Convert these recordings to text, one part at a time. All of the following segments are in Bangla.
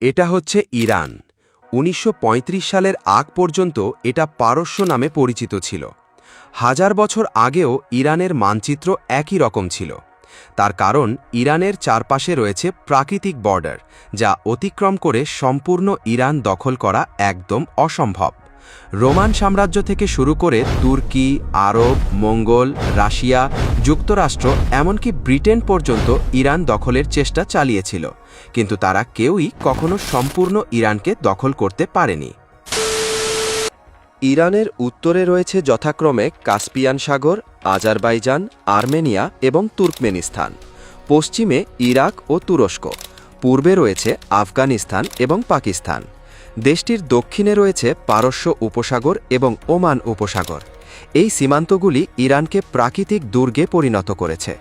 এটা হচ্ছে ইরান। ১৯৩৫ সালের আগ পর্যন্ত এটা পারস্য নামে পরিচিত ছিল। হাজার বছর আগেও ইরানের মানচিত্র একই রকম ছিল। তার কারণ ইরানের চারপাশে রয়েছে প্রাকৃতিক বর্ডার, যা অতিক্রম করে সম্পূর্ণ ইরান দখল করা একদম অসম্ভব। রোমান সাম্রাজ্য থেকে শুরু করে তুর্কি, আরব, মঙ্গল, রাশিয়া, যুক্তরাষ্ট্র, এমনকি ব্রিটেন পর্যন্ত ইরান দখলের চেষ্টা চালিয়েছিল, কিন্তু তারা কেউই কখনো সম্পূর্ণ ইরানকে দখল করতে পারেনি। ইরানের উত্তরে রয়েছে যথাক্রমে কাস্পিয়ান সাগর, আজারবাইজান, আর্মেনিয়া এবং তুর্কমেনিস্তান। পশ্চিমে ইরাক ও তুরস্ক। পূর্বে রয়েছে আফগানিস্তান এবং পাকিস্তান। দেশটির দক্ষিণে রয়েছে পারস্য উপসাগর এবং ওমান উপসাগর। এই সীমান্তগুলি ইরানকে প্রাকৃতিক দুর্গে পরিণত করেছে।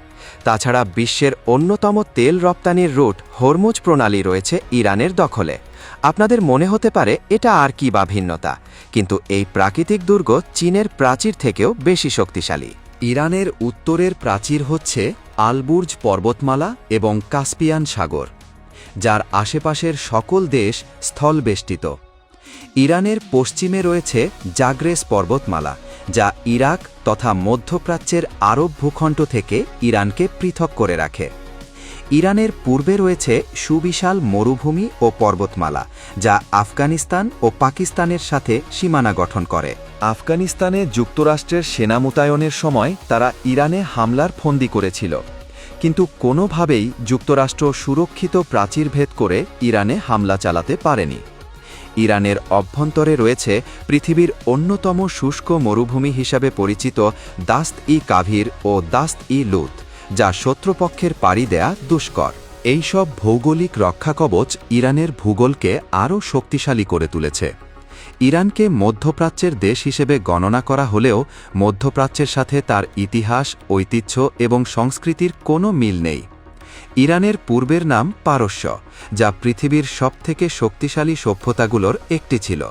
তাছাড়া বিশ্বের অন্যতম তেল রপ্তানির রুট হরমুজ প্রণালী রয়েছে ইরানের দখলে। আপনাদের মনে হতে পারে এটা আর কি বা ভিন্নতা, কিন্তু এই প্রাকৃতিক দুর্গ চীনের প্রাচীর থেকেও বেশি শক্তিশালী। ইরানের উত্তরের প্রাচীর হচ্ছে আলবুর্জ পর্বতমালা এবং কাস্পিয়ান সাগর, যার আশেপাশের সকল দেশ স্থলবেষ্টিত। ইরানের পশ্চিমে রয়েছে জাগ্রেস পর্বতমালা, যা ইরাক তথা মধ্যপ্রাচ্যের আরব ভূখণ্ড থেকে ইরানকে পৃথক করে রাখে। ইরানের পূর্বে রয়েছে সুবিশাল মরুভূমি ও পর্বতমালা, যা আফগানিস্তান ও পাকিস্তানের সাথে সীমানা গঠন করে। আফগানিস্তানে যুক্তরাষ্ট্রের সেনা মোতায়েনের সময় তারা ইরানে হামলার ফন্দি করেছিল, কিন্তু কোনোভাবেই যুক্তরাষ্ট্র সুরক্ষিত প্রাচীর ভেদ করে ইরানে হামলা চালাতে পারেনি। ইরানের অভ্যন্তরে রয়েছে পৃথিবীর অন্যতম শুষ্ক মরুভূমি হিসাবে পরিচিত দাস্ত-ই-কাভির ও দাস্ত-ই-লুত, যা শত্রুপক্ষের পাড়ি দেয়া দুষ্কর। এইসব ভৌগোলিক রক্ষাকবচ ইরানের ভূগোলকে আরও শক্তিশালী করে তুলেছে। ইরানকে মধ্যপ্রাচ্যের দেশ হিসেবে গণনা করা হলেও মধ্যপ্রাচ্যের সাথে তার ইতিহাস, ঐতিহ্য এবং সংস্কৃতির কোনো মিল নেই। ইরানের পূর্বের নাম পারস্য, যা পৃথিবীর সবথেকে শক্তিশালী সভ্যতাগুলোর একটি ছিল।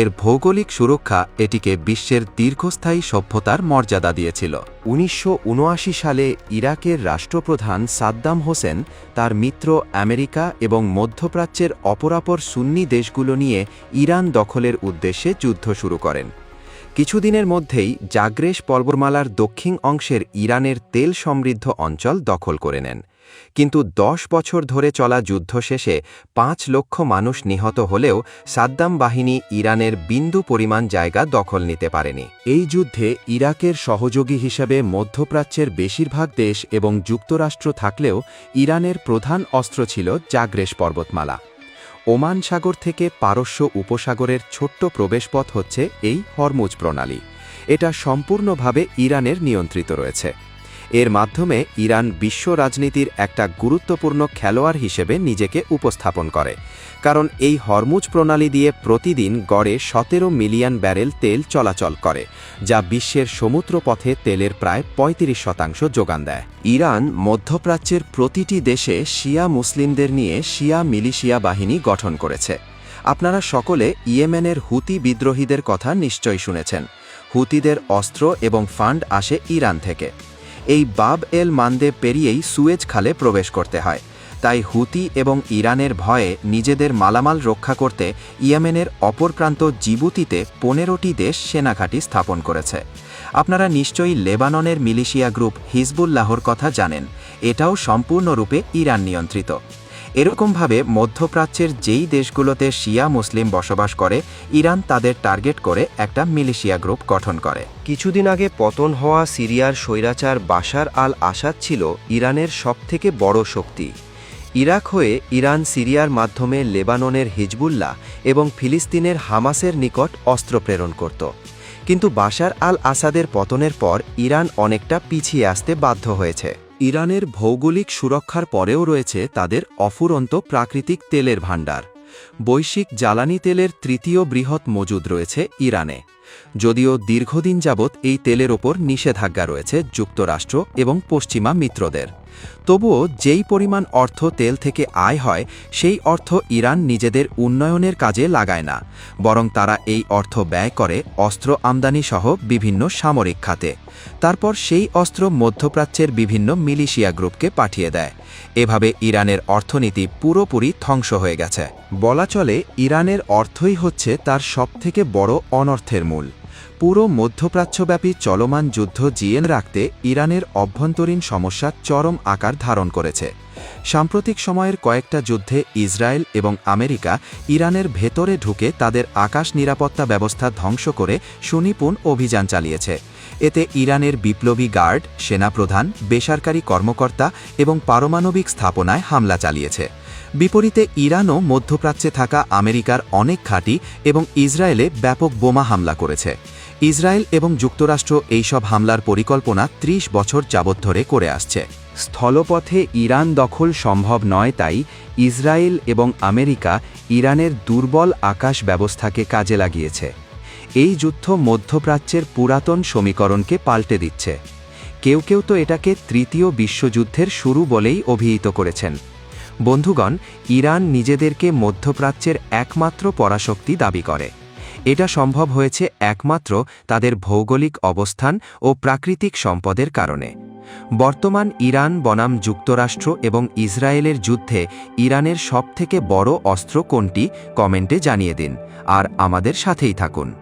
এর ভৌগোলিক সুরক্ষা এটিকে বিশ্বের দীর্ঘস্থায়ী সভ্যতার মর্যাদা দিয়েছিল। ১৯৭৯ সালে ইরাকের রাষ্ট্রপ্রধান সাদ্দাম হোসেন তার মিত্র আমেরিকা এবং মধ্যপ্রাচ্যের অপরাপর সুন্নি দেশগুলো নিয়ে ইরান দখলের উদ্দেশ্যে যুদ্ধ শুরু করেন। কিছুদিনের মধ্যেই জাগ্রেস পর্বতমালার দক্ষিণ অংশের ইরানের তেল সমৃদ্ধ অঞ্চল দখল করে নেন। কিন্তু ১০ বছর ধরে চলা যুদ্ধ শেষে ৫ লক্ষ মানুষ নিহত হলেও সাদ্দাম বাহিনী ইরানের বিন্দু পরিমাণ জায়গা দখল নিতে পারেনি। এই যুদ্ধে ইরাকের সহযোগী হিসেবে মধ্যপ্রাচ্যের বেশিরভাগ দেশ এবং যুক্তরাষ্ট্র থাকলেও ইরানের প্রধান অস্ত্র ছিল জাগ্রেস পর্বতমালা। ওমান সাগর থেকে পারস্য উপসাগরের ছোট্ট প্রবেশপথ হচ্ছে এই হরমুজ প্রণালী। এটা সম্পূর্ণভাবে ইরানের নিয়ন্ত্রিত রয়েছে। এর মাধ্যমে ইরান বিশ্ব রাজনীতির একটা গুরুত্বপূর্ণ খেলোয়াড় হিসেবে নিজেকে উপস্থাপন করে, কারণ এই হরমুজ প্রণালী দিয়ে প্রতিদিন গড়ে ১৭ মিলিয়ন ব্যারেল তেল চলাচল করে, যা বিশ্বের সমুদ্রপথে তেলের প্রায় ৩৫% যোগান দেয়। ইরান মধ্যপ্রাচ্যের প্রতিটি দেশে শিয়া মুসলিমদের নিয়ে শিয়া মিলিশিয়া বাহিনী গঠন করেছে। আপনারা সকলে ইয়েমেনের হুতি বিদ্রোহীদের কথা নিশ্চয়ই শুনেছেন। হুতিদের অস্ত্র এবং ফান্ড আসে ইরান থেকে। এই বাব এল মানদেব পেরিয়েই সুয়েজ খালে প্রবেশ করতে হয়। তাই হুতি এবং ইরানের ভয়ে নিজেদের মালামাল রক্ষা করতে ইয়েমেনের অপর প্রান্ত জিবুতিতে ১৫টি দেশ সেনাঘাঁটি স্থাপন করেছে। আপনারা নিশ্চয়ই লেবাননের মিলিশিয়া গ্রুপ হিজবুল্লাহর কথা জানেন। এটাও সম্পূর্ণরূপে ইরান নিয়ন্ত্রিত। এরকমভাবে মধ্যপ্রাচ্যের যেই দেশগুলোতে শিয়া মুসলিম বসবাস করে, ইরান তাদের টার্গেট করে একটা মিলিশিয়া গ্রুপ গঠন করে। কিছুদিন আগে পতন হওয়া সিরিয়ার স্বৈরাচার বাশার আল আসাদ ছিল ইরানের সবথেকে বড় শক্তি। ইরাক হয়ে ইরান সিরিয়ার মাধ্যমে লেবাননের হিজবুল্লাহ এবং ফিলিস্তিনের হামাসের নিকট অস্ত্র প্রেরণ করত। কিন্তু বাশার আল আসাদের পতনের পর ইরান অনেকটা পিছিয়ে আসতে বাধ্য হয়েছে। ইরানের ভৌগোলিক সুরক্ষার পরেও রয়েছে তাদের অফুরন্ত প্রাকৃতিক তেলের ভাণ্ডার। বৈশ্বিক জ্বালানি তেলের তৃতীয় বৃহৎ মজুদ রয়েছে ইরানে। যদিও দীর্ঘদিন যাবৎ এই তেলের ওপর নিষেধাজ্ঞা রয়েছে যুক্তরাষ্ট্র এবং পশ্চিমা মিত্রদের। তবুও যেই পরিমাণ অর্থ তেল থেকে আয় হয় সেই অর্থ ইরান নিজেদের উন্নয়নের কাজে লাগায় না, বরং তারা এই অর্থ ব্যয় করে অস্ত্র আমদানি সহ বিভিন্ন সামরিক খাতে। তারপর সেই অস্ত্র মধ্যপ্রাচ্যের বিভিন্ন মিলিশিয়া গ্রুপকে পাঠিয়ে দেয়। এভাবে ইরানের অর্থনীতি পুরোপুরি ধ্বংস হয়ে গেছে। বলা চলে ইরানের অর্থই হচ্ছে তার সবথেকে বড় অনর্থের মূল। পুরো মধ্যপ্রাচ্যব্যাপী চলমান যুদ্ধ জিইয়ে রাখতে ইরানের অভ্যন্তরীণ সমস্যা চরম আকার ধারণ করেছে। সাম্প্রতিক সময়ের কয়েকটা যুদ্ধে ইসরায়েল এবং আমেরিকা ইরানের ভেতরে ঢুকে তাদের আকাশ নিরাপত্তা ব্যবস্থা ধ্বংস করে সুনিপুণ অভিযান চালিয়েছে। এতে ইরানের বিপ্লবী গার্ড, সেনাপ্রধান, বেসরকারি কর্মকর্তা এবং পারমাণবিক স্থাপনায় হামলা চালিয়েছে। বিপরীতে ইরানও মধ্যপ্রাচ্যে থাকা আমেরিকার অনেক ঘাঁটি এবং ইসরায়েলে ব্যাপক বোমা হামলা করেছে। ইসরায়েল এবং যুক্তরাষ্ট্র এইসব হামলার পরিকল্পনা ৩০ বছর যাবৎ ধরে করে আসছে। স্থলপথে ইরান দখল সম্ভব নয়, তাই ইসরায়েল এবং আমেরিকা ইরানের দুর্বল আকাশ ব্যবস্থাকে কাজে লাগিয়েছে। এই যুদ্ধ মধ্যপ্রাচ্যের পুরাতন সমীকরণকে পাল্টে দিচ্ছে। কেউ কেউ তো এটাকে তৃতীয় বিশ্বযুদ্ধের শুরু বলেই অভিহিত করেছেন। বন্ধুগণ, ইরান নিজেদেরকে মধ্যপ্রাচ্যের একমাত্র পরাশক্তি দাবি করে। এটা সম্ভব হয়েছে একমাত্র তাদের ভৌগোলিক অবস্থান ও প্রাকৃতিক সম্পদের কারণে। বর্তমান ইরান বনাম যুক্তরাষ্ট্র এবং ইসরায়েলের যুদ্ধে ইরানের সবথেকে বড় অস্ত্র কোনটি, কমেন্টে জানিয়ে দিন। আর আমাদের সাথেই থাকুন।